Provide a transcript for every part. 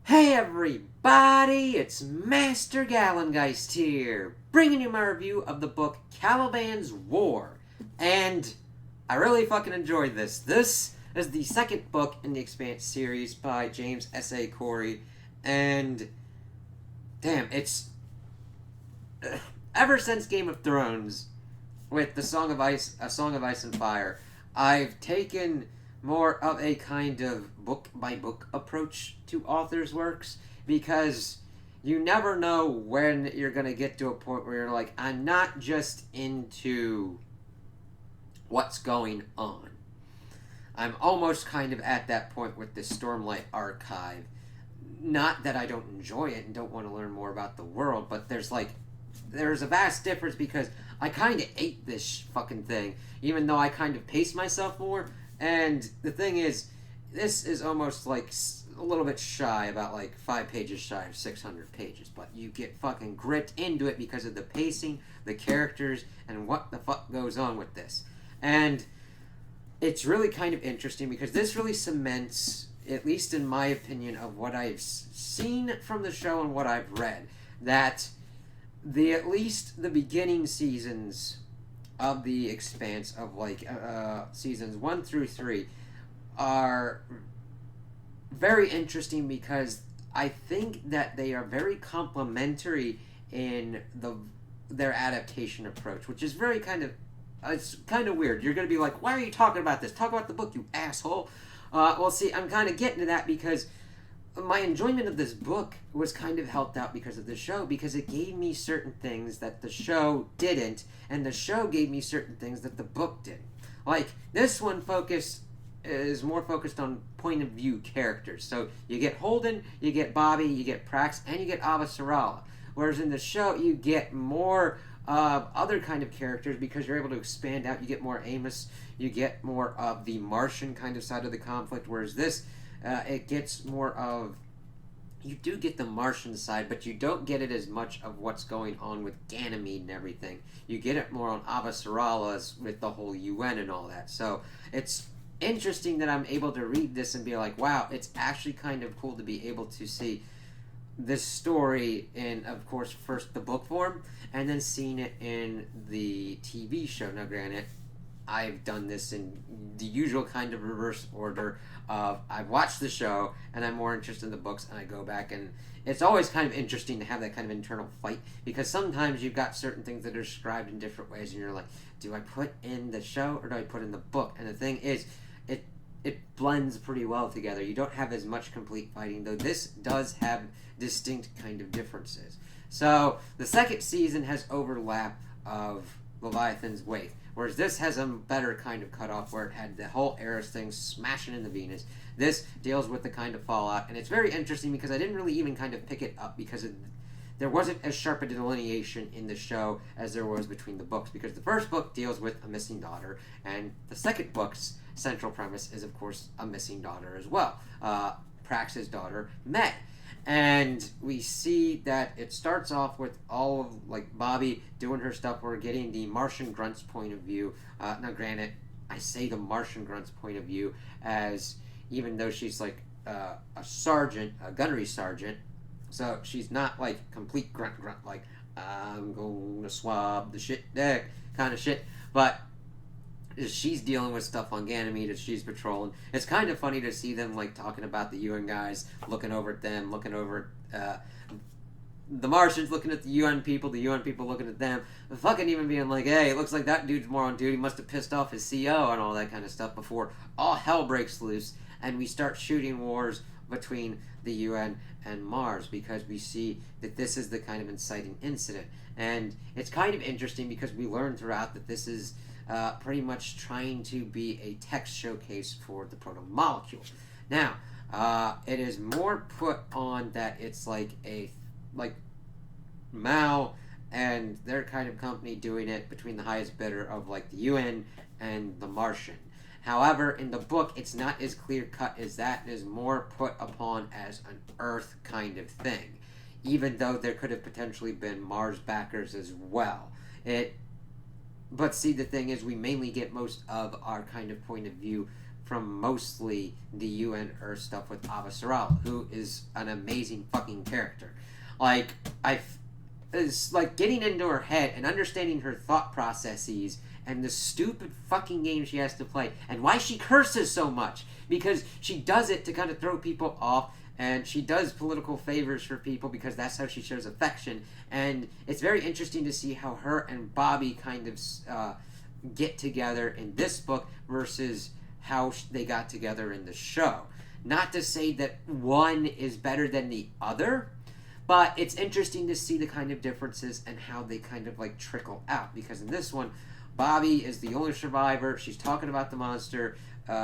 Hey everybody, it's Master Galengeist here, bringing you my review of the book Caliban's War. And I really fucking enjoyed this. This is the second book in the Expanse series by James S.A. Corey, and damn, it's ever since Game of Thrones with the Song of Ice, A Song of Ice and Fire, I've taken more of a kind of book by book approach to authors' works because you never know when you're going to get to a point where you're like, I'm not just into what's going on. I'm almost kind of at that point with the Stormlight Archive. Not that I don't enjoy it and don't want to learn more about the world, but there's a vast difference because I kind of ate this fucking thing, even though I kind of paced myself more. And the thing is, this is almost like a little bit shy, about like 5 pages shy of 600 pages, but you get fucking gripped into it because of the pacing, the characters, and what the fuck goes on with this. And it's really kind of interesting because this really cements, at least in my opinion, of what I've seen from the show and what I've read, that at least the beginning seasons of the Expanse of seasons 1 through 3 are very interesting because I think that they are very complementary in their adaptation approach, which is very kind of it's kind of weird. You're going to be like, why are you talking about this? Talk about the book, you asshole. Well, see, I'm kind of getting to that because my enjoyment of this book was kind of helped out because of the show, because it gave me certain things that the show didn't, and the show gave me certain things that the book didn't. Like, this one is more focused on point of view characters. So you get Holden, you get Bobby, you get Prax, and you get Avasarala. Whereas in the show, you get more other kind of characters because you're able to expand out. You get more Amos, you get more of the Martian kind of side of the conflict, whereas this, it gets more of, you do get the Martian side, but you don't get it as much of what's going on with Ganymede and everything. You get it more on Avasarala's with the whole UN and all that. So it's interesting that I'm able to read this and be like, wow, it's actually kind of cool to be able to see this story in, of course, first the book form, and then seeing it in the TV show. Now, granted, I've done this in the usual kind of reverse order of I've watched the show and I'm more interested in the books, and I go back, and it's always kind of interesting to have that kind of internal fight because sometimes you've got certain things that are described in different ways and you're like, do I put in the show or do I put in the book? And the thing is, it blends pretty well together. You don't have as much complete fighting, though this does have distinct kind of differences. So the second season has overlap of Leviathan's Wake, whereas this has a better kind of cutoff where it had the whole Eris thing smashing into Venus. This deals with the kind of fallout, and it's very interesting because I didn't really even kind of pick it up because there wasn't as sharp a delineation in the show as there was between the books, because the first book deals with a missing daughter, and the second book's central premise is, of course, a missing daughter as well. Prax's daughter, May. And we see that it starts off with all of, like, Bobby doing her stuff. We're getting the Martian Grunt's point of view. Now, granted, I say the Martian Grunt's point of view as, even though she's, like, a sergeant, a gunnery sergeant, so she's not, like, complete grunt, like, I'm going to swab the shit deck kind of shit. But she's dealing with stuff on Ganymede as she's patrolling. It's kind of funny to see them, like, talking about the UN guys, looking over at them, looking over at the Martians, looking at the UN people looking at them, fucking even being like, hey, it looks like that dude's more on duty, must have pissed off his CO and all that kind of stuff before all hell breaks loose and we start shooting wars between the UN and Mars, because we see that this is the kind of inciting incident. And it's kind of interesting because we learn throughout that this is pretty much trying to be a text showcase for the proto-molecule. Now, it is more put on that it's like Mao and their kind of company doing it between the highest bidder of, like, the UN and the Martian. However, in the book, it's not as clear-cut as that. It is more put upon as an Earth kind of thing, even though there could have potentially been Mars backers as well. But see, the thing is, we mainly get most of our kind of point of view from mostly the UN Earth stuff with Avasarala, who is an amazing fucking character. Like, it's like getting into her head and understanding her thought processes and the stupid fucking game she has to play and why she curses so much, because she does it to kind of throw people off, and she does political favors for people because that's how she shows affection. And it's very interesting to see how her and Bobby kind of get together in this book versus how they got together in the show. Not to say that one is better than the other, but it's interesting to see the kind of differences and how they kind of like trickle out, because in this one, Bobby is the only survivor. She's talking about the monster.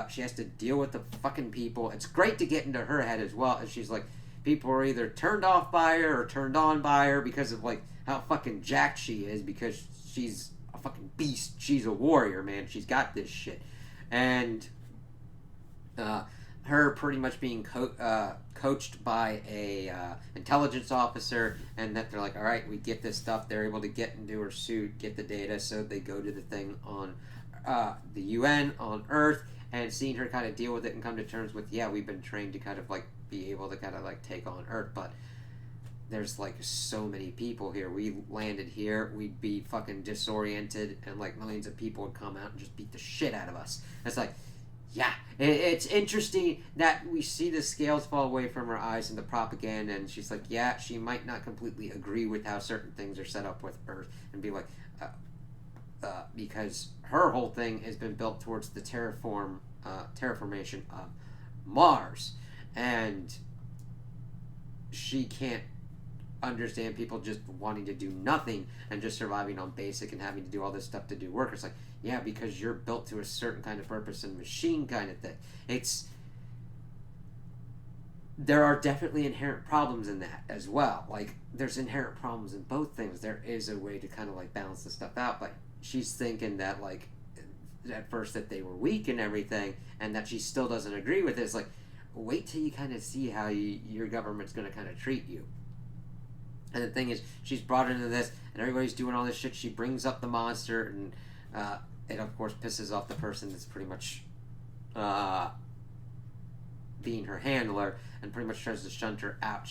She has to deal with the fucking people. It's great to get into her head as well, as she's like, people are either turned off by her or turned on by her because of like how fucking jacked she is, because she's a fucking beast. She's a warrior, man. She's got this shit. And her pretty much being coached by a intelligence officer, and that they're like, all right, we get this stuff. They're able to get into her suit, get the data, so they go to the thing on the UN on Earth, and seeing her kind of deal with it and come to terms with, yeah, we've been trained to kind of like be able to kind of like take on Earth, but there's like so many people here. We landed here, we'd be fucking disoriented, and like millions of people would come out and just beat the shit out of us. It's like, yeah, it's interesting that we see the scales fall away from her eyes and the propaganda, and she's like, yeah, she might not completely agree with how certain things are set up with Earth, and be like, because her whole thing has been built towards the terraformation of Mars, and she can't understand people just wanting to do nothing and just surviving on basic and having to do all this stuff to do work. It's like, yeah, because you're built to a certain kind of purpose and machine kind of thing. There are definitely inherent problems in that as well. Like, there's inherent problems in both things. There is a way to kind of like balance the stuff out, but she's thinking that like at first that they were weak and everything, and that she still doesn't agree with it. It's like, wait till you kind of see how your government's going to kind of treat you. And the thing is, she's brought into this, and everybody's doing all this shit. She brings up the monster, and it of course pisses off the person that's pretty much being her handler, and pretty much tries to shunt her out.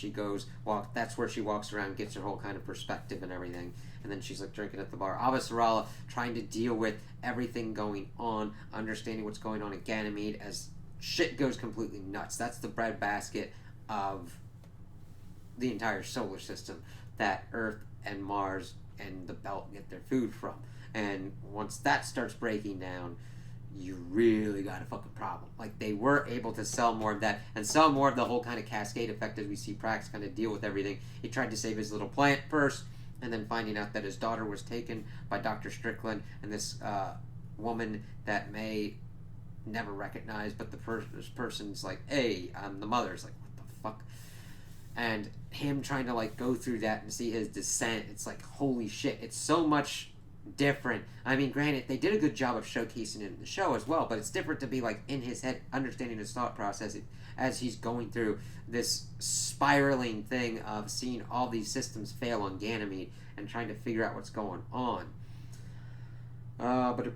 That's where she walks around, gets her whole kind of perspective and everything, and then she's like drinking at the bar. Avasarala trying to deal with everything going on, understanding what's going on at Ganymede as shit goes completely nuts. That's the breadbasket of the entire solar system that Earth and Mars and the belt get their food from. And once that starts breaking down, you really got a fucking problem. Like, they were able to sell more of that and sell more of the whole kind of cascade effect as we see Prax kind of deal with everything. He tried to save his little plant first, and then finding out that his daughter was taken by Dr. Strickland and this woman that May never recognized, but this person's like, hey, I'm the mother. It's like, what the fuck? And him trying to like go through that and see his descent, it's like, holy shit, it's so much different. I mean, granted, they did a good job of showcasing it in the show as well, but it's different to be like in his head, understanding his thought process as he's going through this spiraling thing of seeing all these systems fail on Ganymede and trying to figure out what's going on. Let's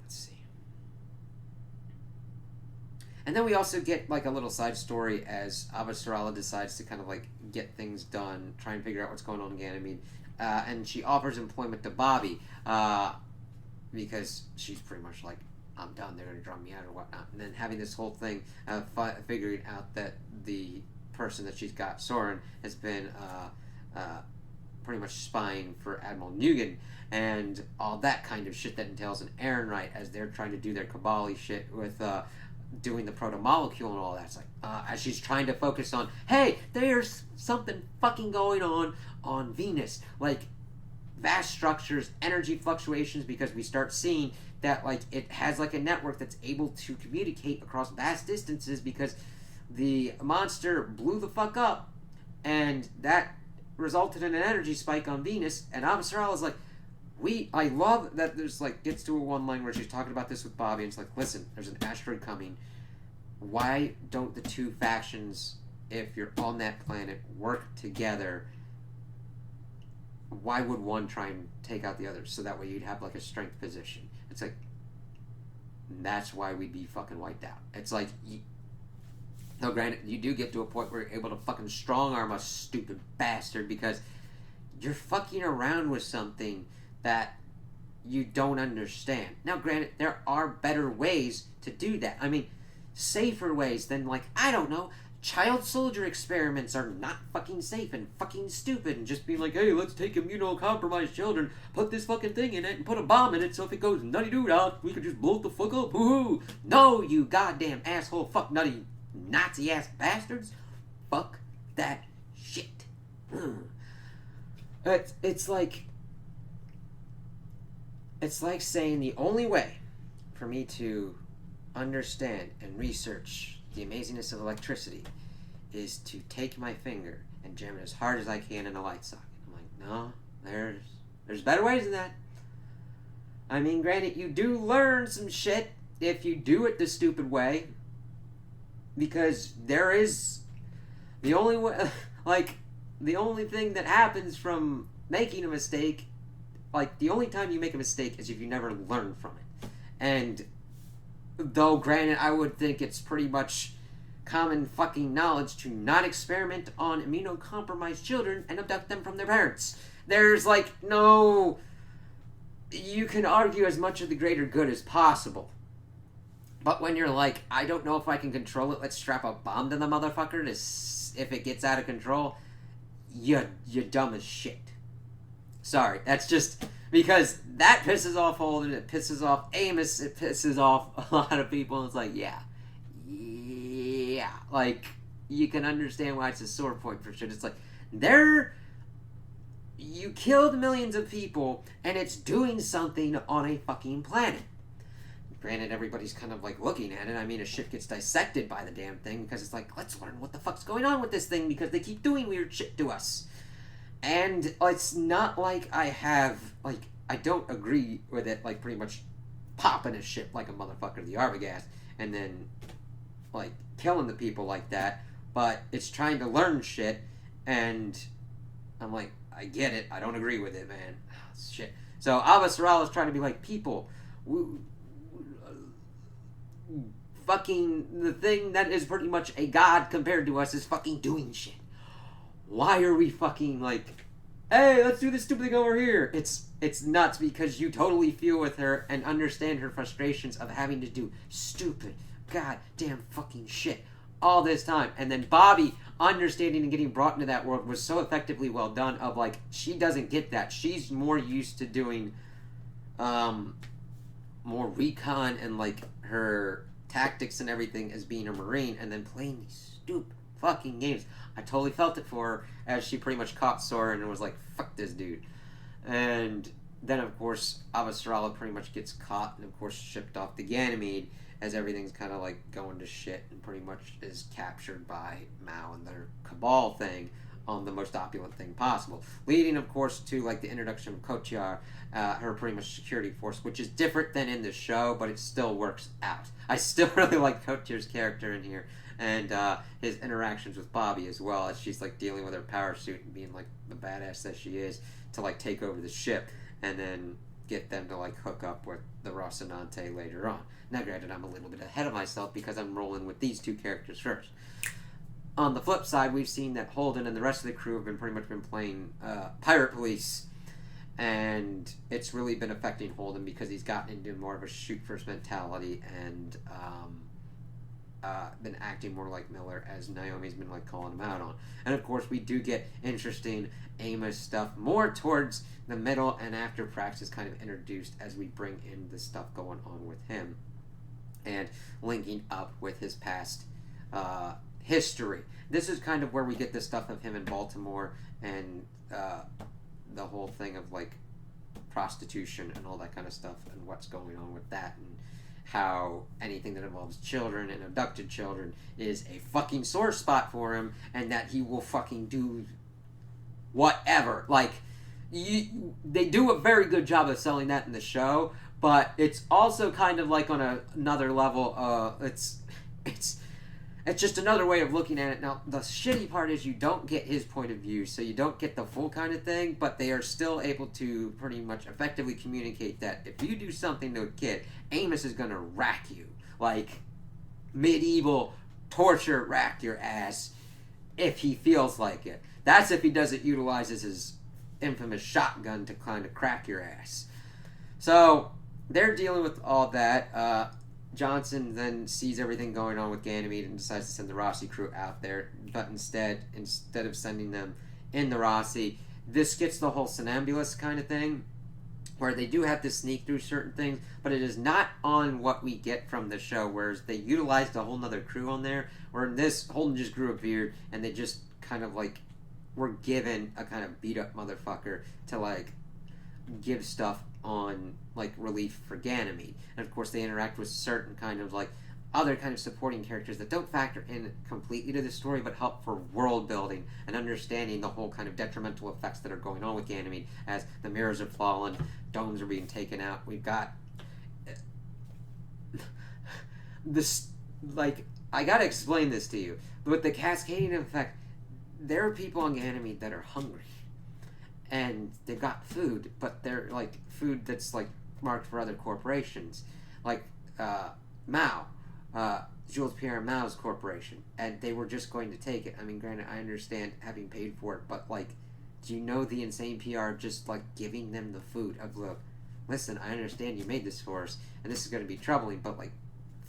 see. And then we also get like a little side story as Avasarala decides to kind of like get things done, try and figure out what's going on in Ganymede. And she offers employment to Bobby because she's pretty much like, I'm done, they're going to drum me out or whatnot. And then having this whole thing, figuring out that the person that she's got, Soren, has been pretty much spying for Admiral Nugent and all that kind of shit that entails an Ehrenreich as they're trying to do their Kabbalah shit with doing the proto-molecule and all that. It's like, as she's trying to focus on, hey, there's something fucking going on Venus. Like, vast structures, energy fluctuations, because we start seeing that, like, it has, like, a network that's able to communicate across vast distances because the monster blew the fuck up, and that resulted in an energy spike on Venus, and Avasarala is like, I love that there's, like, gets to a one line where she's talking about this with Bobby, and it's like, listen, there's an asteroid coming. Why don't the two factions, if you're on that planet, work together? Why would one try and take out the other? So that way you'd have, like, a strength position. It's like, that's why we'd be fucking wiped out. It's like, no, granted, you do get to a point where you're able to fucking strong arm a stupid bastard because you're fucking around with something that you don't understand. Now, granted, there are better ways to do that. I mean, safer ways than, like, I don't know, child soldier experiments are not fucking safe and fucking stupid, and just being like, hey, let's take immunocompromised children, put this fucking thing in it, and put a bomb in it, so if it goes nutty doo out, we can just blow it the fuck up. Woohoo! No, you goddamn asshole, fuck nutty Nazi ass bastards. Fuck that shit. It's like saying the only way for me to understand and research the amazingness of electricity is to take my finger and jam it as hard as I can in a light socket. I'm like, no, there's better ways than that. I mean, granted, you do learn some shit if you do it the stupid way, because there is the only way, like, the only thing that happens from making a mistake, like, the only time you make a mistake is if you never learn from it. And though, granted, I would think it's pretty much common fucking knowledge to not experiment on immunocompromised children and abduct them from their parents. There's, like, no... You can argue as much of the greater good as possible. But when you're like, I don't know if I can control it, let's strap a bomb to the motherfucker if it gets out of control, you're dumb as shit. Sorry, that's just... Because that pisses off Holden, it pisses off Amos, it pisses off a lot of people, and it's like, yeah. Like, you can understand why it's a sore point for shit. It's like, you killed millions of people, and it's doing something on a fucking planet. Granted, everybody's kind of, like, looking at it. I mean, a shit gets dissected by the damn thing, because it's like, let's learn what the fuck's going on with this thing, because they keep doing weird shit to us. And it's not like I don't agree with it, like, pretty much popping a shit like a motherfucker, the Arbogast, and then, like, killing the people like that, but it's trying to learn shit, and I'm like, I get it, I don't agree with it, man. Shit. So, Avasarala is trying to be like, people, fucking, the thing that is pretty much a god compared to us is fucking doing shit. Why are we fucking like, hey, let's do this stupid thing over here? It's nuts because you totally feel with her and understand her frustrations of having to do stupid, goddamn fucking shit all this time. And then Bobby understanding and getting brought into that world was so effectively well done of like, she doesn't get that. She's more used to doing more recon and like her tactics and everything as being a Marine, and then playing these stupid fucking games. I totally felt it for her as she pretty much caught Soren and was like, fuck this dude. And then, of course, Avasarala pretty much gets caught and, of course, shipped off to Ganymede as everything's kind of like going to shit and pretty much is captured by Mao and their cabal thing on the most opulent thing possible. Leading, of course, to like the introduction of Kotiar, her pretty much security force, which is different than in the show, but it still works out. I still really like Kotiar's character in here. And his interactions with Bobby as well, as she's like dealing with her power suit and being like the badass that she is to like take over the ship and then get them to like hook up with the Rocinante later on. Now granted, I'm a little bit ahead of myself because I'm rolling with these two characters first. On the flip side, we've seen that Holden and the rest of the crew have been pretty much been playing Pirate Police, and it's really been affecting Holden because he's gotten into more of a shoot first mentality and been acting more like Miller, as Naomi's been like calling him out on. And of course we do get interesting Amos stuff more towards the middle and after Prax is kind of introduced as we bring in the stuff going on with him and linking up with his past history. This is kind of where we get the stuff of him in Baltimore and the whole thing of like prostitution and all that kind of stuff and what's going on with that, and how anything that involves children and abducted children is a fucking sore spot for him, and that he will fucking do whatever. Like, they do a very good job of selling that in the show, but it's also kind of like on another level, it's it's just another way of looking at it. Now, the shitty part is you don't get his point of view, so you don't get the full kind of thing, but they are still able to pretty much effectively communicate that if you do something to a kid, Amos is gonna rack you. Like, medieval torture rack your ass if he feels like it. That's if he doesn't utilize his infamous shotgun to kind of crack your ass. So, they're dealing with all that. Johnson then sees everything going on with Ganymede and decides to send the Rossi crew out there, but instead of sending them in the Rossi, this gets the whole Somnambulist kind of thing, where they do have to sneak through certain things, but it is not on what we get from the show, whereas they utilized a whole nother crew on there, where in this, Holden just grew a beard, and they just kind of, like, were given a kind of beat-up motherfucker to, like, give stuff on, like, relief for Ganymede. And of course they interact with certain kind of, like, other kind of supporting characters that don't factor in completely to the story but help for world building and understanding the whole kind of detrimental effects that are going on with Ganymede as the mirrors are falling, domes are being taken out. We've got this, like, I gotta explain this to you, but with the cascading effect, there are people on Ganymede that are hungry and they've got food, but they're like food that's like marked for other corporations, like Mao, Jules Pierre Mao's corporation, and they were just going to take it. I mean, granted, I understand having paid for it, but like, do you know the insane PR just like giving them the food of, look, listen, I understand you made this for us, and this is going to be troubling, but like,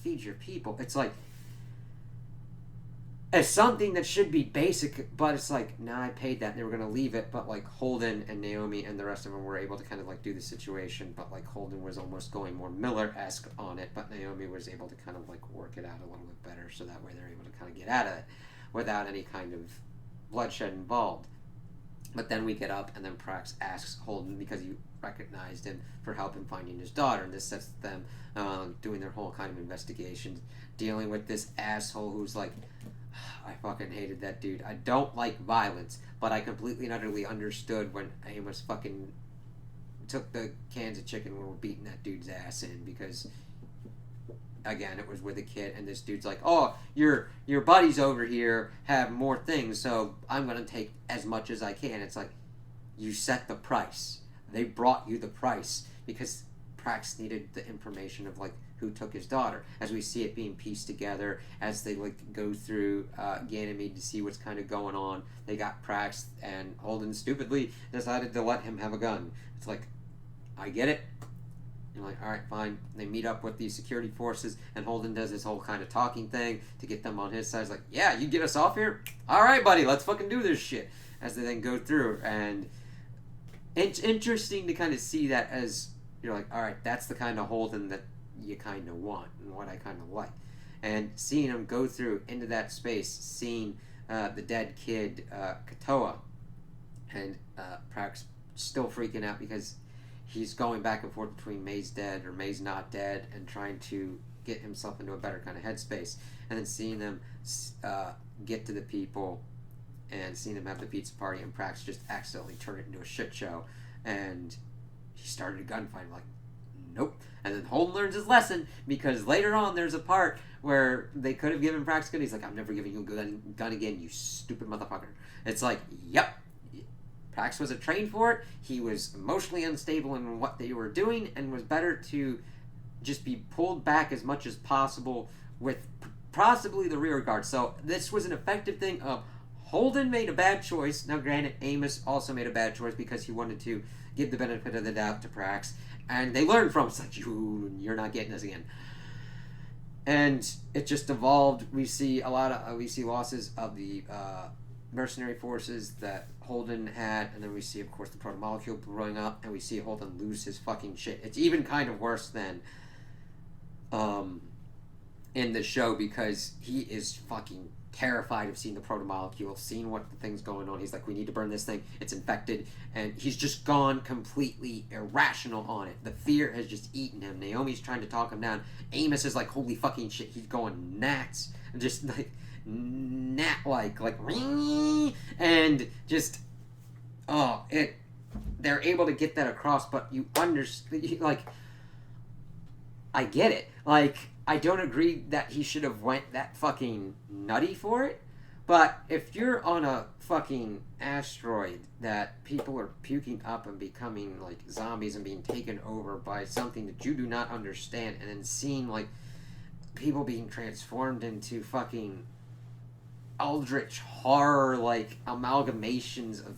feed your people. It's like, it's something that should be basic, but it's like, nah, I paid that, and they were going to leave it, but like Holden and Naomi and the rest of them were able to kind of like do the situation, but like Holden was almost going more Miller-esque on it, but Naomi was able to kind of like work it out a little bit better, so that way they're able to kind of get out of it without any kind of bloodshed involved. But then we get up, and then Prax asks Holden, because he recognized him, for help in finding his daughter, and this sets them doing their whole kind of investigation, dealing with this asshole who's like, I fucking hated that dude. I don't like violence, but I completely and utterly understood when Amos fucking took the cans of chicken and were beating that dude's ass in, because again, it was with a kid, and this dude's like, oh, your buddies over here have more things, so I'm gonna take as much as I can. It's like, you set the price. They brought you the price because Prax needed the information of like who took his daughter, as we see it being pieced together as they like go through Ganymede to see what's kind of going on. They got Prax, and Holden stupidly decided to let him have a gun. It's like, I get it. You're like, alright, fine. They meet up with the security forces, and Holden does this whole kind of talking thing to get them on his side. He's like, yeah, you get us off here? Alright, buddy, let's fucking do this shit. As they then go through, and it's interesting to kind of see that, as you're like, alright, that's the kind of Holden that you kind of want, and what I kind of like. And seeing him go through into that space, seeing the dead kid, Katoa, and Prax still freaking out because he's going back and forth between May's dead or May's not dead, and trying to get himself into a better kind of headspace. And then seeing them get to the people, and seeing them have the pizza party, and Prax just accidentally turn it into a shit show, and he started a gunfight. I'm like, nope. And then Holden learns his lesson, because later on there's a part where they could have given Prax a gun. He's like, I'm never giving you a gun again, you stupid motherfucker. It's like, yep. Prax wasn't trained for it. He was emotionally unstable in what they were doing, and was better to just be pulled back as much as possible with possibly the rear guard. So this was an effective thing of Holden made a bad choice. Now granted, Amos also made a bad choice because he wanted to give the benefit of the doubt to Prax, and they learned from it. It's like, you're not getting this again. And it just evolved. We see losses of the mercenary forces that Holden had, and then we see, of course, the proto-molecule blowing up, and we see Holden lose his fucking shit. It's even kind of worse than in the show, because he is fucking terrified of seeing the proto-molecule, seeing what the thing's going on. He's like, we need to burn this thing, it's infected, and he's just gone completely irrational on it. The fear has just eaten him. Naomi's trying to talk him down. Amos is like, holy fucking shit, he's going nuts, just like gnat-like, and just, they're able to get that across, but you understand, like, I get it. Like, I don't agree that he should have went that fucking nutty for it. But if you're on a fucking asteroid that people are puking up and becoming like zombies and being taken over by something that you do not understand, and then seeing like people being transformed into fucking eldritch horror like amalgamations of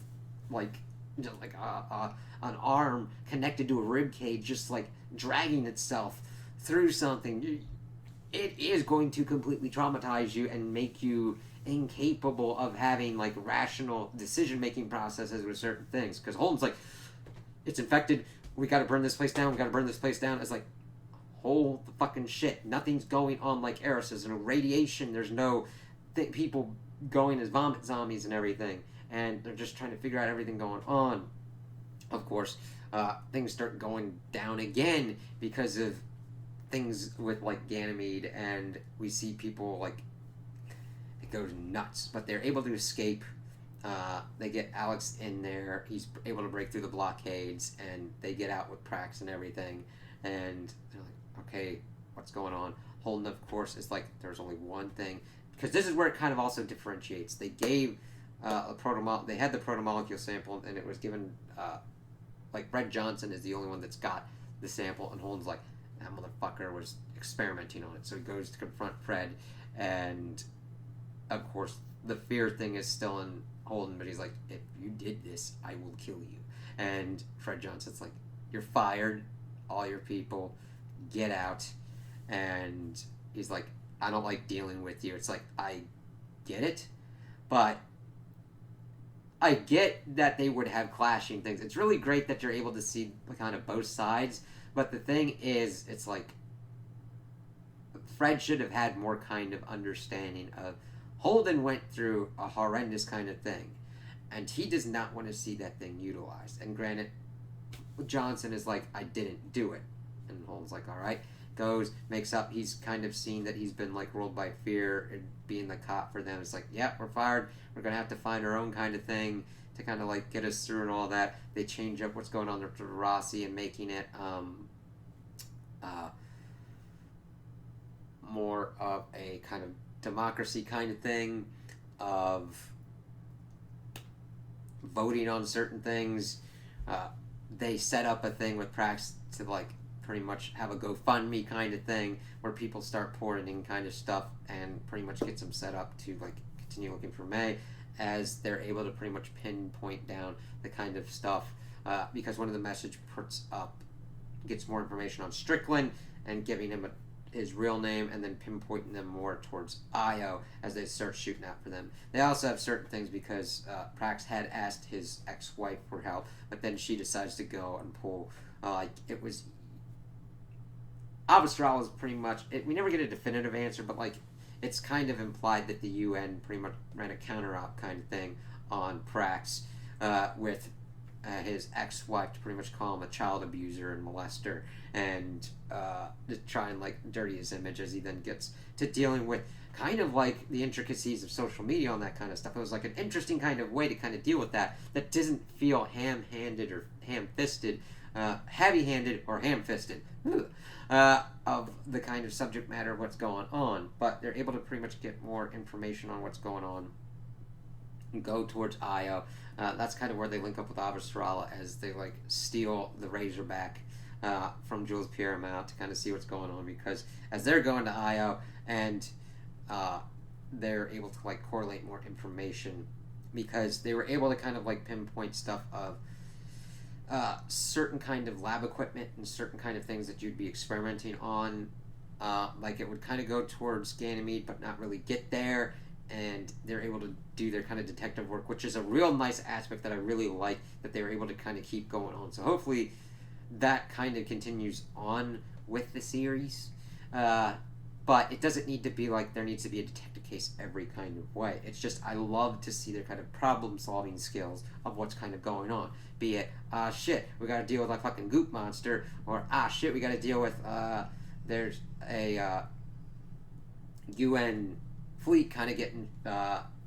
like just like an arm connected to a rib cage just like dragging itself through something, it is going to completely traumatize you and make you incapable of having like rational decision making processes with certain things. Because Holden's like, it's infected, we gotta burn this place down, we gotta burn this place down. It's like, hold the fucking shit, nothing's going on like Eris. There's no radiation, there's no people going as vomit zombies and everything, and they're just trying to figure out everything going on. Of course, things start going down again because of things with like Ganymede, and we see people like it goes nuts, but they're able to escape. They get Alex in there, he's able to break through the blockades, and they get out with Prax and everything, and they're like, okay, what's going on? Holden, of course, is like, there's only one thing, because this is where it kind of also differentiates. They gave they had the protomolecule sample, and it was given like Fred Johnson is the only one that's got the sample, and Holden's like, that motherfucker was experimenting on it. So he goes to confront Fred, and of course the fear thing is still in Holden, but he's like, if you did this, I will kill you. And Fred Johnson's like, you're fired, all your people, get out. And he's like, I don't like dealing with you. It's like, I get it, but I get that they would have clashing things. It's really great that you're able to see kind of both sides, but the thing is, it's like Fred should have had more kind of understanding of Holden went through a horrendous kind of thing, and he does not want to see that thing utilized. And granted, Johnson is like, I didn't do it. And Holden's like, all right. Goes, makes up, he's kind of seen that he's been like ruled by fear and being the cop for them. It's like, yeah, we're fired, we're gonna have to find our own kind of thing to kind of like get us through and all that. They change up what's going on with Rossi and making it more of a kind of democracy kind of thing, of voting on certain things. They set up a thing with Prax to like pretty much have a GoFundMe kind of thing where people start pouring in kind of stuff, and pretty much gets them set up to like continue looking for May, as they're able to pretty much pinpoint down the kind of stuff, because one of the message puts up gets more information on Strickland and giving him his real name, and then pinpointing them more towards Io as they start shooting out for them. They also have certain things because Prax had asked his ex-wife for help, but then she decides to go and pull like it was Avastral is pretty much it. We never get a definitive answer, but like it's kind of implied that the UN pretty much ran a counter-op kind of thing on Prax with his ex-wife to pretty much call him a child abuser and molester, and to try and like dirty his image as he then gets to dealing with kind of like the intricacies of social media and that kind of stuff. It was like an interesting kind of way to kind of deal with that doesn't feel ham-handed or ham-fisted, heavy-handed or ham-fisted. Of the kind of subject matter of what's going on, but they're able to pretty much get more information on what's going on and go towards Io. That's kind of where they link up with Avastral as they like steal the Razorback from Jules Pierremont to kind of see what's going on, because as they're going to Io and they're able to like correlate more information, because they were able to kind of like pinpoint stuff of certain kind of lab equipment and certain kind of things that you'd be experimenting on. Like it would kind of go towards Ganymede but not really get there, and they're able to do their kind of detective work, which is a real nice aspect that I really like that they were able to kind of keep going on. So hopefully that kind of continues on with the series. But it doesn't need to be like there needs to be a detective case every kind of way. It's just I love to see their kind of problem solving skills of what's kind of going on. Be it, shit, we gotta deal with a fucking goop monster, or shit, we gotta deal with there's a UN fleet kind of getting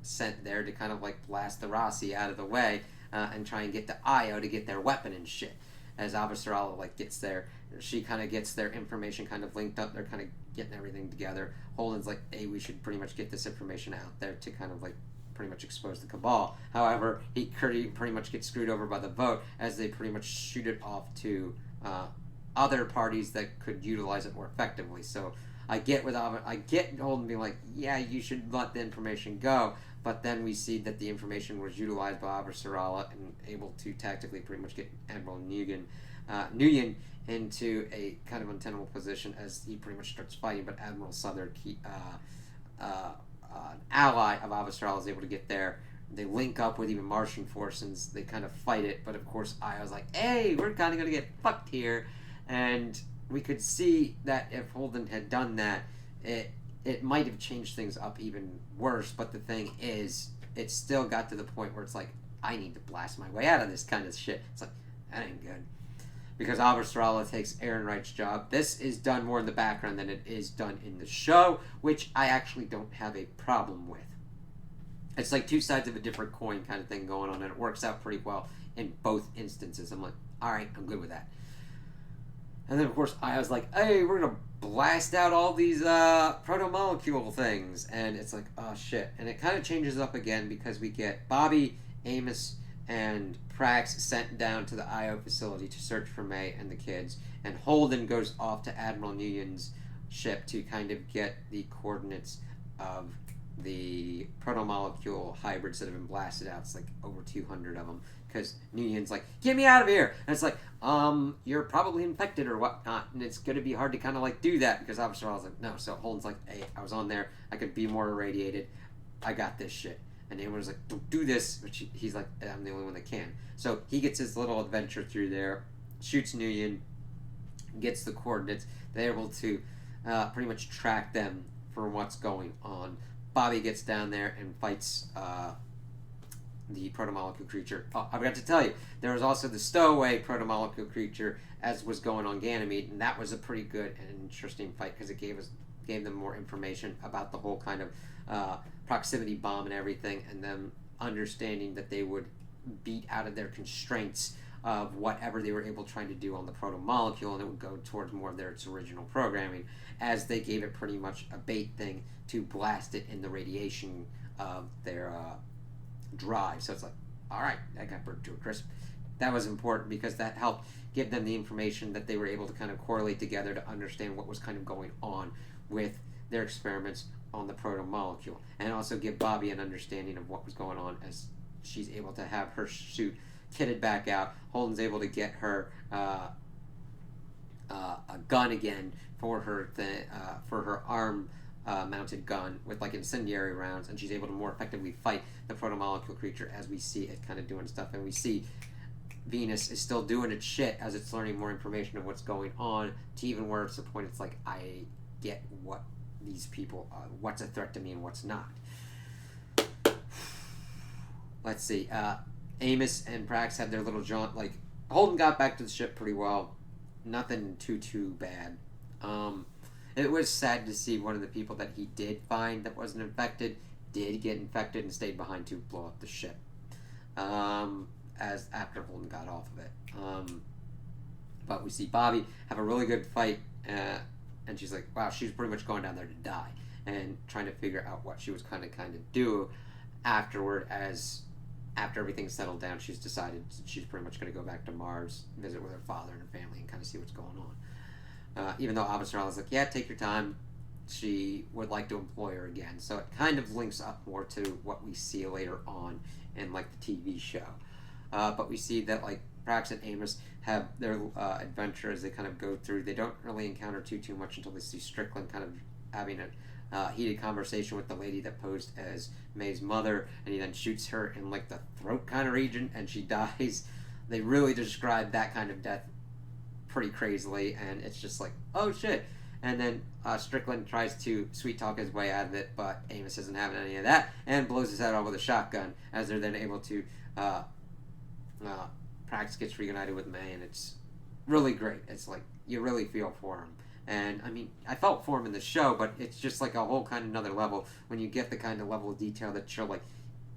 sent there to kind of like blast the Rossi out of the way and try and get to Io to get their weapon and shit. As Avastral like gets there, she kind of gets their information kind of linked up. They're kind of getting everything together. Holden's like, hey, we should pretty much get this information out there to kind of like pretty much expose the cabal. However, he pretty much gets screwed over by the vote as they pretty much shoot it off to other parties that could utilize it more effectively. So I get Holden being like, yeah, you should let the information go. But then we see that the information was utilized by Avasarala and able to tactically pretty much get Admiral Nguyen into a kind of untenable position as he pretty much starts fighting. But Admiral Southern, an ally of Avasarala, is able to get there. They link up with even Martian forces. They kind of fight it, but of course I was like, hey, we're kind of going to get fucked here. And we could see that if Holden had done that, it might have changed things up even worse. But the thing is, it still got to the point where it's like, I need to blast my way out of this kind of shit. It's like, that ain't good. Because Avasarala takes Aaron Wright's job. This is done more in the background than it is done in the show, which I actually don't have a problem with. It's like two sides of a different coin kind of thing going on, and it works out pretty well in both instances. I'm like, alright, I'm good with that. And then, of course, I was like, hey, we're going to blast out all these proto-molecule things. And it's like, oh, shit. And it kind of changes up again because we get Bobby, Amos, and Prax sent down to the IO facility to search for May and the kids. And Holden goes off to Admiral Nguyen's ship to kind of get the coordinates of the proto-molecule hybrids that have been blasted out. It's like over 200 of them. Because Nguyen's like, get me out of here! And it's like, you're probably infected or whatnot, and it's going to be hard to kind of like do that, because Officer was like, no. So Holden's like, hey, I was on there, I could be more irradiated, I got this shit. And everyone's like, don't do this, but he's like, I'm the only one that can. So he gets his little adventure through there, shoots Nguyen, gets the coordinates, they're able to pretty much track them for what's going on. Bobby gets down there and fights the protomolecule creature. Oh, I forgot to tell you, there was also the stowaway protomolecule creature as was going on Ganymede, and that was a pretty good and interesting fight because it gave them more information about the whole kind of proximity bomb and everything, and them understanding that they would beat out of their constraints of whatever they were able trying to do on the protomolecule, and it would go towards more of its original programming, as they gave it pretty much a bait thing to blast it in the radiation of their drive. So it's like, alright, that got burnt to a crisp. That was important because that helped give them the information that they were able to kind of correlate together to understand what was kind of going on with their experiments on the proto-molecule, and also give Bobby an understanding of what was going on as she's able to have her suit kitted back out. Holden's able to get her a gun again for her arm mounted gun with like incendiary rounds, and she's able to more effectively fight the protomolecule creature as we see it kind of doing stuff. And we see Venus is still doing its shit as it's learning more information of what's going on, to even where it's the point it's like, I get what these people are, what's a threat to me and what's not. Let's see, Amos and Prax had their little jaunt. Like, Holden got back to the ship pretty well, nothing too bad. It was sad to see one of the people that he did find that wasn't infected did get infected and stayed behind to blow up the ship. As after Holden got off of it. But we see Bobby have a really good fight, and she's like, wow, she's pretty much going down there to die, and trying to figure out what she was kind of do afterward. As after everything settled down, she's decided she's pretty much going to go back to Mars, visit with her father and her family, and kind of see what's going on. Even though Avasarala was like, yeah, take your time, she would like to employ her again. So it kind of links up more to what we see later on in like the TV show. But we see that like Prax and Amos have their adventure as they kind of go through. They don't really encounter too much until they see Strickland kind of having a heated conversation with the lady that posed as May's mother, and he then shoots her in like the throat kind of region, and she dies. They really describe that kind of death pretty crazily, and it's just like, oh shit. And then Strickland tries to sweet talk his way out of it, but Amos isn't having any of that and blows his head off with a shotgun, as they're then able to Prax gets reunited with May, and it's really great. It's like, you really feel for him. And I mean, I felt for him in the show, but it's just like a whole kind of another level when you get the kind of level of detail that you're like,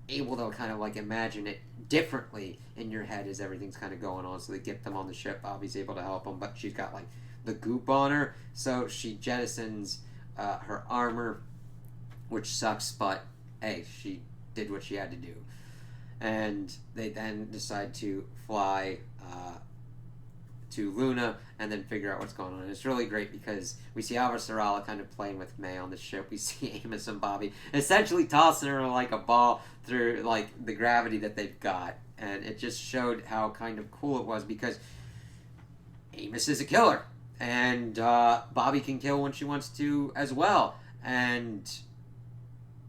able to kind of like imagine it differently in your head as everything's kind of going on. So they get them on the ship. Bobby's able to help them, but she's got like the goop on her, so she jettisons her armor, which sucks, but hey, she did what she had to do. And they then decide to fly to Luna and then figure out what's going on. And it's really great because we see Avasarala kind of playing with May on the ship. We see Amos and Bobby essentially tossing her like a ball through like the gravity that they've got. And it just showed how kind of cool it was because Amos is a killer. And Bobby can kill when she wants to as well. And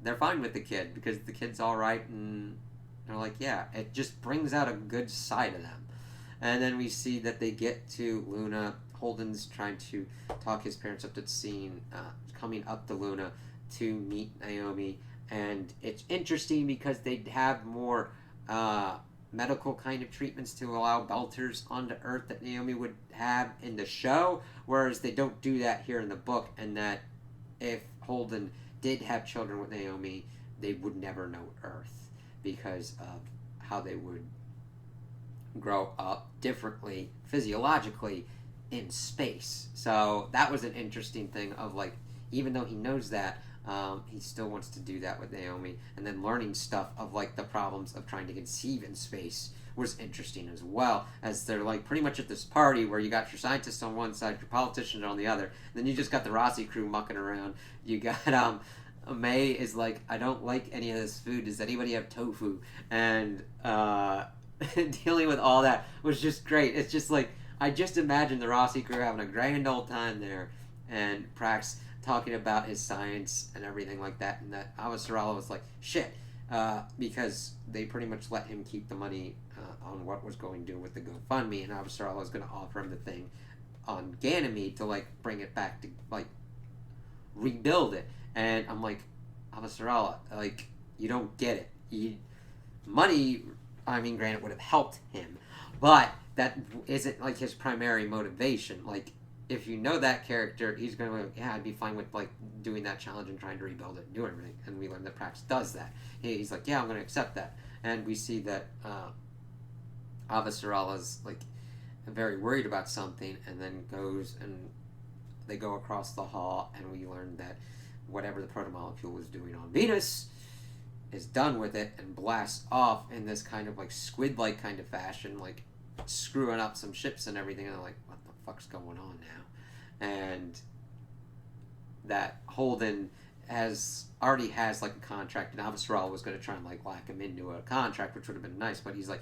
they're fine with the kid because the kid's alright, and they're like, yeah, it just brings out a good side of them. And then we see that they get to Luna. Holden's trying to talk his parents up to the scene, coming up to Luna to meet Naomi. And it's interesting because they have more medical kind of treatments to allow belters onto Earth that Naomi would have in the show, whereas they don't do that here in the book, and that if Holden did have children with Naomi, they would never know Earth because of how they would grow up differently physiologically in space. So that was an interesting thing of like, even though he knows that, he still wants to do that with Naomi, and then learning stuff of like the problems of trying to conceive in space was interesting as well, as they're like pretty much at this party where you got your scientists on one side, your politicians on the other, then you just got the Rossi crew mucking around. You got May is like, I don't like any of this food, does anybody have tofu? And dealing with all that was just great. It's just like, I just imagine the Rossi crew having a grand old time there, and Prax talking about his science and everything like that, and that Avasarala was like, shit, because they pretty much let him keep the money on what was going to do with the GoFundMe, and Avasarala was going to offer him the thing on Ganymede to like bring it back to like rebuild it. And I'm like, Avasarala, like, you don't get it. Money, I mean, granted, would have helped him, but that isn't like his primary motivation. Like, if you know that character, he's going to be like, yeah, I'd be fine with like doing that challenge and trying to rebuild it and do everything. And we learn that Prax does that. He's like, yeah, I'm going to accept that. And we see that Avasarala's like very worried about something, and then goes and they go across the hall, and we learn that whatever the protomolecule was doing on Venus is done with it and blasts off in this kind of like squid-like kind of fashion, like screwing up some ships and everything. And I'm like, what the fuck's going on now? And that Holden already has like a contract, and Avasarala was going to try and like lock him into a contract, which would have been nice, but he's like,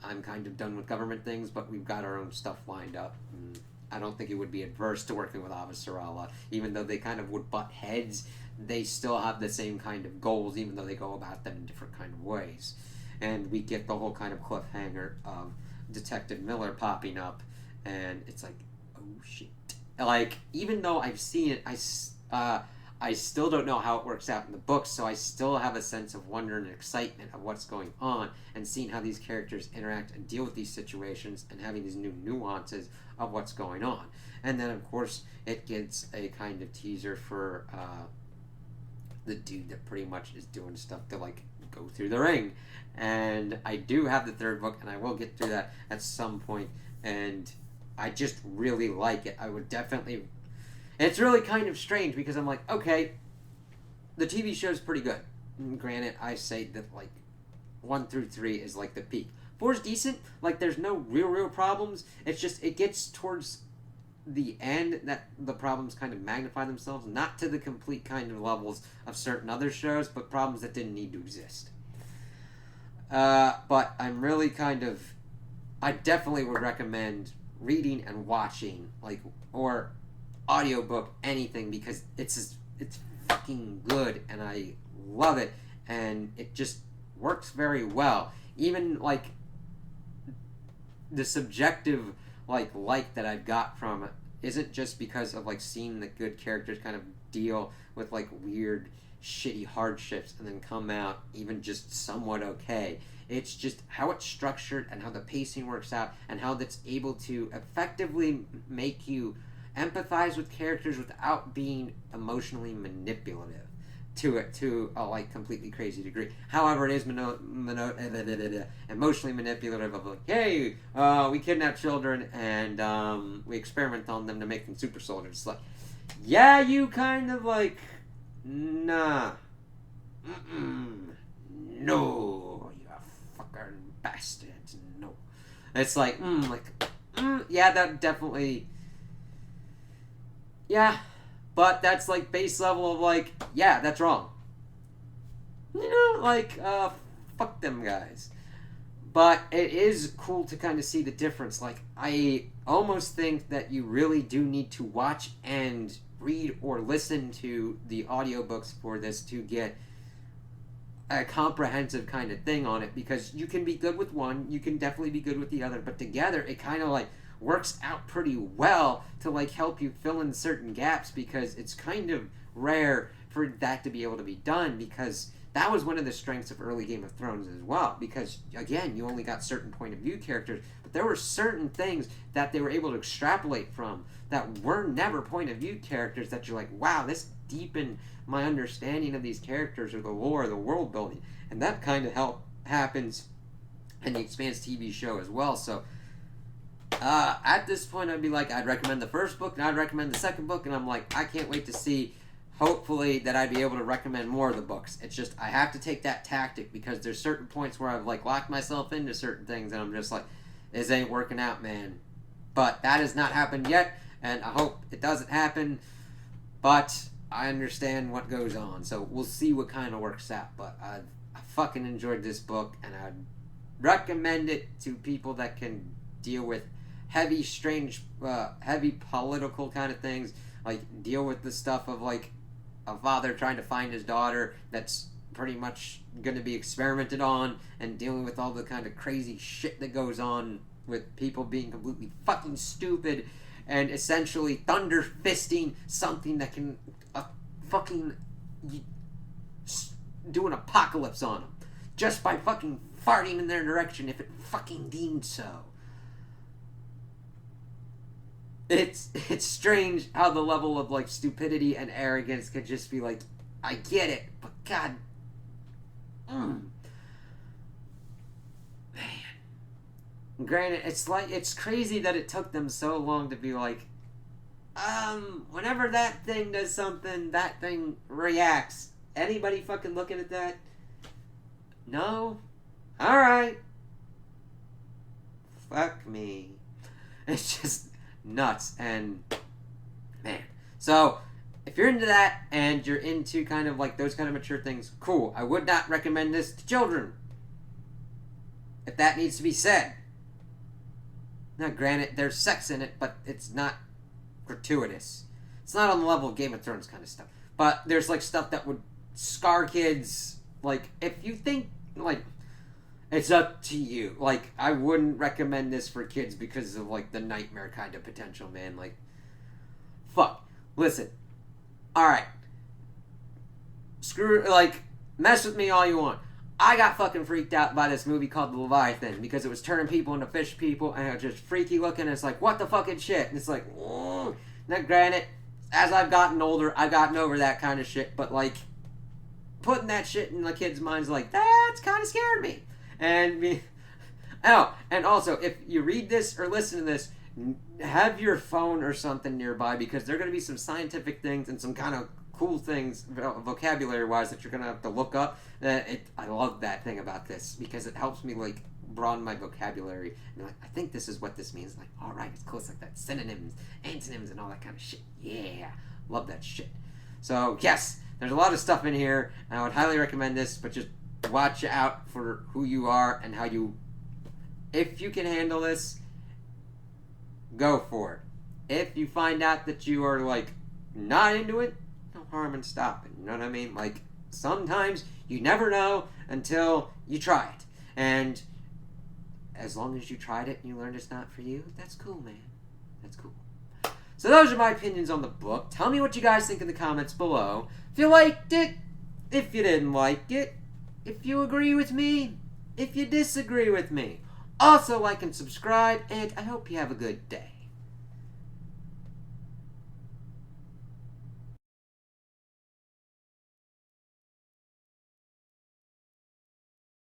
I'm kind of done with government things, but we've got our own stuff lined up. And I don't think he would be adverse to working with Avasarala, even though they kind of would butt heads. They still have the same kind of goals, even though they go about them in different kind of ways. And we get the whole kind of cliffhanger of Detective Miller popping up, and it's like, oh shit. Like, even though I've seen it, I still don't know how it works out in the books, so I still have a sense of wonder and excitement of what's going on, and seeing how these characters interact and deal with these situations, and having these new nuances of what's going on. And then, of course, it gets a kind of teaser for the dude that pretty much is doing stuff to, like, go through the ring. And I do have the third book, and I will get through that at some point, and I just really like it. I would definitely... It's really kind of strange because I'm like, okay, the TV show's pretty good. And granted, I say that, like, 1 through 3 is, like, the peak. 4's decent. Like, there's no real problems. It's just, it gets towards the end that the problems kind of magnify themselves. Not to the complete kind of levels of certain other shows, but problems that didn't need to exist. But I'm really kind of... I definitely would recommend reading and watching, like, or audiobook, anything, because it's fucking good, and I love it, and it just works very well. Even, like, the subjective, like that I've got from it isn't just because of, like, seeing the good characters kind of deal with, like, weird, shitty hardships and then come out even just somewhat okay. It's just how it's structured and how the pacing works out and how that's able to effectively make you empathize with characters without being emotionally manipulative. to it to a like completely crazy degree. However, it is emotionally manipulative of like, hey, we kidnap children and we experiment on them to make them super soldiers. It's like, yeah, you kind of like, nah, no, you fucking bastards, no. It's like, yeah, that definitely, yeah. But that's like base level of like, yeah, that's wrong. You know, like, fuck them guys. But it is cool to kind of see the difference. Like, I almost think that you really do need to watch and read or listen to the audiobooks for this to get a comprehensive kind of thing on it. Because you can be good with one, you can definitely be good with the other. But together, it kind of like works out pretty well to like help you fill in certain gaps, because it's kind of rare for that to be able to be done, because that was one of the strengths of early Game of Thrones as well, because again, you only got certain point of view characters, but there were certain things that they were able to extrapolate from that were never point of view characters that you're like, wow, this deepened my understanding of these characters or the lore, the world building. And that kind of happens in the Expanse TV show as well. So at this point, I'd be like, I'd recommend the first book, and I'd recommend the second book, and I'm like, I can't wait to see, hopefully, that I'd be able to recommend more of the books. It's just, I have to take that tactic, because there's certain points where I've, like, locked myself into certain things, and I'm just like, this ain't working out, man. But that has not happened yet, and I hope it doesn't happen, but I understand what goes on, so we'll see what kind of works out. But I fucking enjoyed this book, and I'd recommend it to people that can deal with heavy, strange, heavy political kind of things, like deal with the stuff of like a father trying to find his daughter that's pretty much going to be experimented on, and dealing with all the kind of crazy shit that goes on with people being completely fucking stupid and essentially thunder fisting something that can fucking do an apocalypse on them just by fucking farting in their direction if it fucking deemed so. It's strange how the level of like stupidity and arrogance could just be like, I get it, but god, man. Granted, it's crazy that it took them so long to be like, whenever that thing does something, that thing reacts. Anybody fucking looking at that? No? Alright. Fuck me. It's just nuts. And man, so if you're into that and you're into kind of like those kind of mature things, cool. I would not recommend this to children, if that needs to be said. Now granted, there's sex in it, but it's not gratuitous. It's not on the level of Game of Thrones kind of stuff, but there's like stuff that would scar kids. Like, if you think, like, it's up to you. Like, I wouldn't recommend this for kids because of, like, the nightmare kind of potential, man. Like, fuck. Listen. Alright. Screw, like, mess with me all you want. I got fucking freaked out by this movie called The Leviathan, because it was turning people into fish people, and it was just freaky looking, and it's like, what the fucking shit? And it's like, oh. Now, granted, as I've gotten older, I've gotten over that kind of shit, but, like, putting that shit in the kids' minds, like, that's kind of scared me. And and also, if you read this or listen to this, have your phone or something nearby, because there are going to be some scientific things and some kind of cool things vocabulary-wise that you're going to have to look up. I love that thing about this, because it helps me, like, broaden my vocabulary. And like, I think this is what this means. Like, all right, it's close like that. Synonyms, antonyms, and all that kind of shit. Yeah, love that shit. So, yes, there's a lot of stuff in here, and I would highly recommend this, but just watch out for who you are and how you... If you can handle this, go for it. If you find out that you are, like, not into it, no harm in stopping. You know what I mean? Like, sometimes you never know until you try it. And as long as you tried it and you learned it's not for you, that's cool, man. That's cool. So those are my opinions on the book. Tell me what you guys think in the comments below. If you liked it, if you didn't like it, if you agree with me, if you disagree with me. Also like and subscribe, and I hope you have a good day.